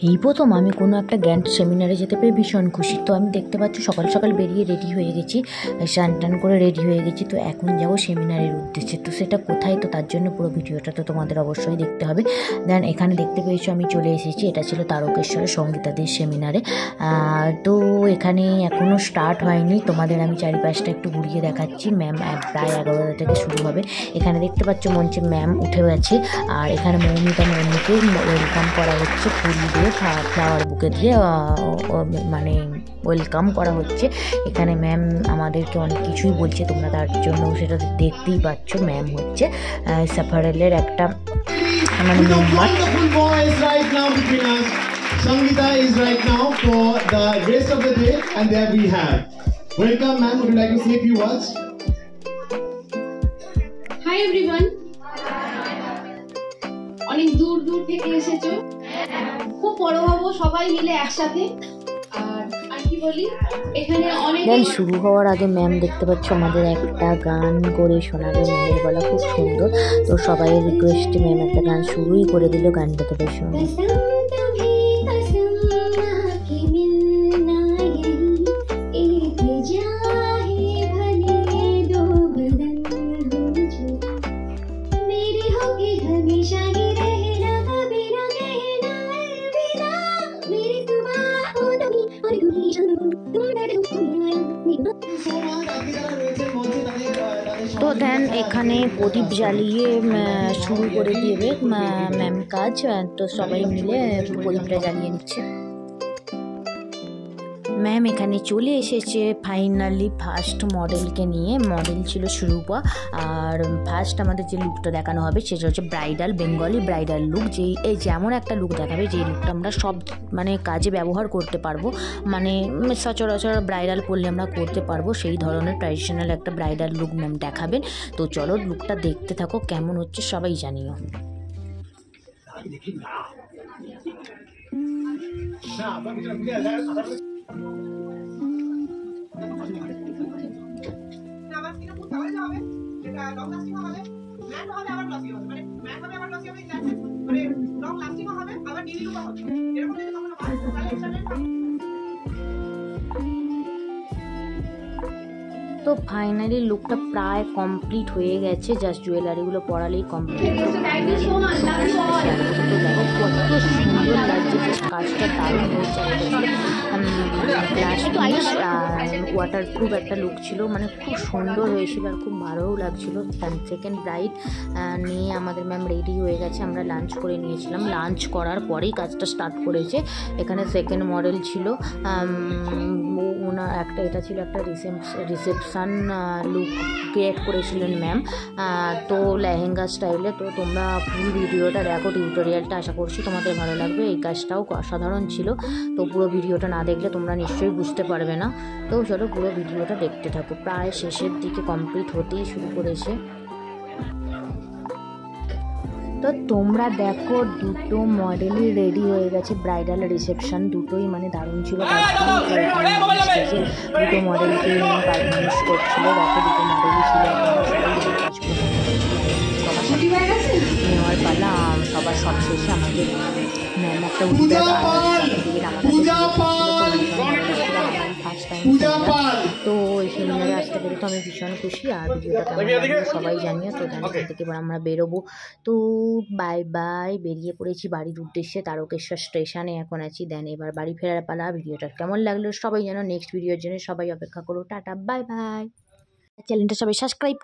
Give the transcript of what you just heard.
এই প্রথম আমি কোনো একটা জ্ঞান সেমিনারে যেতে পেরে ভীষণ খুশি। তো আমি দেখতে পাচ্ছি সকাল সকাল বেরিয়ে রেডি হয়ে গেছি, স্নান টান করে রেডি হয়ে গেছি। তো এখন যাবো সেমিনারের উদ্দেশ্যে। তো সেটা কোথায়, তো তার জন্য পুরো ভিডিওটা তো তোমাদের অবশ্যই দেখতে হবে। দেন এখানে দেখতে পেয়েছো আমি চলে এসেছি, এটা ছিল তারকেশ্বরের সঙ্গীতাদের সেমিনারে। তো এখানে এখনও স্টার্ট হয়নি, তোমাদের আমি চারিপাশটা একটু ঘুরিয়ে দেখাচ্ছি। ম্যাম প্রায় 11টা থেকে শুরু হবে। এখানে দেখতে পাচ্ছ মঞ্চে ম্যাম উঠে গেছে, আর এখানে মৌমিতা ম্যামকে ওয়েলকাম করা হচ্ছে ফুল দিয়ে, ফ্লাওয়ার বুকে দিয়ে মানে ওয়েলকাম করা হচ্ছে। এখানে ম্যাম আমাদেরকে অনেক কিছুই বলছে, তোমরা তার জন্য সেটা দেখতেই পাচ্ছ। ম্যাম হচ্ছে সাফারেলের একটা মানে Sangeeta is right now for the rest of the day, and there we have. Welcome, ma'am. Would you like to say a few words? Hi everyone. অনেক দূর দূর থেকে এসেছো, খুব বড় হবো সবাই মিলে একসাথে। আর কি বলি, এখানে অনেক শুরু হওয়ার আগে ম্যাম দেখতে পাচ্ছ আমাদের একটা গান করে শোনাবে। ম্যামের গলা খুব সুন্দর, তো সবাই রিকোয়েস্টে ম্যাম একটা গান শুরুই করে দিল। গানটা তো বেশ সুন্দর। তো দেন এখানে প্রদীপ জ্বালিয়ে শুরু করে দিবে ম্যাম কাজ। তো সবাই মিলে প্রদীপটা জ্বালিয়ে নিচ্ছে। ম্যাম এখানে চলে এসেছে ফাইনালি ফার্স্ট মডেলকে নিয়ে। মডেল ছিল সুরূপা, আর ফার্স্ট আমাদের যে লুকটা দেখানো হবে সেটা হচ্ছে ব্রাইডাল, বেঙ্গলি ব্রাইডাল লুক। যেমন একটা লুক দেখাবে, যেই লুকটা আমরা সব মানে কাজে ব্যবহার করতে পারবো, মানে সচরাচর ব্রাইডাল পরলে আমরা করতে পারবো, সেই ধরনের ট্র্যাডিশনাল একটা ব্রাইডাল লুক ম্যাম দেখাবেন। তো চলো লুকটা দেখতে থাকো, কেমন হচ্ছে সবাই জানিও। তো ফাইনালি লুকটা প্রায় কমপ্লিট হয়ে গেছে, জাস্ট জুয়েলারিগুলো পরালেই কমপ্লিট। তো দেখো কত সুন্দর লাগছে, কাজটা দারুণ হয়েছে। ওয়াটারপ্রুফ একটা লুক ছিল, মানে খুব সুন্দর হয়েছিল আর খুব ভালোও লাগছিলো। সেকেন্ড ব্রাইড নিয়ে আমাদের ম্যাম রেডি হয়ে গেছে, আমরা লাঞ্চ করে নিয়েছিলাম। লাঞ্চ করার পরেই কাজটা স্টার্ট করেছে। এখানে সেকেন্ড মডেল ছিল ওনার একটা, এটা ছিল একটা রিসেপশান লুক ক্রিয়েট করেছিলেন ম্যাম, তো লেহেঙ্গা স্টাইলে। তো তোমরা ফুল ভিডিওটা দেখো, টিউটোরিয়ালটা আশা করছি তোমাদের ভালো লাগবে। এই কাজটাও অসাধারণ ছিল, তো পুরো ভিডিওটা না দেখলে তোমরা নিশ্চয়ই বুঝতে পারবে না। তো চলো পুরো ভিডিওটা দেখতে থাকো, প্রায় শেষের দিকে কমপ্লিট হতেই শুরু করেছে। তো তোমরা দেখো দুটো মডেলই রেডি হয়ে গেছে, ব্রাইডাল রিসেপশন দুটোই মানে দারুণ ছিল। দুটো মডেলকে পারফরমেন্স করছিল, দেখো দুটো মডেলই ছিল। নেওয়ার পালা সবার সব শেষে আমাদের ম্যাম একটা উদ্যোগ ফার্স্ট টাইম। তো এই সেমিনারে আসতে পেরে তো আমি ভীষণ খুশি, আর ভিডিওটা কেমন সবাই জানিও। তো এখান থেকে এবার আমরা বেরোবো। তো বাই বাই, বেরিয়ে পড়েছি বাড়ির উদ্দেশ্যে। তারকেশ্বর স্টেশনে এখন আছি। দেন এবার বাড়ি ফেরার পালা। ভিডিওটা কেমন লাগলো সবাই জানো, নেক্সট ভিডিওর জন্য সবাই অপেক্ষা করো। Tata, bye bye. চ্যানেলটা সবাই সাবস্ক্রাইব করো।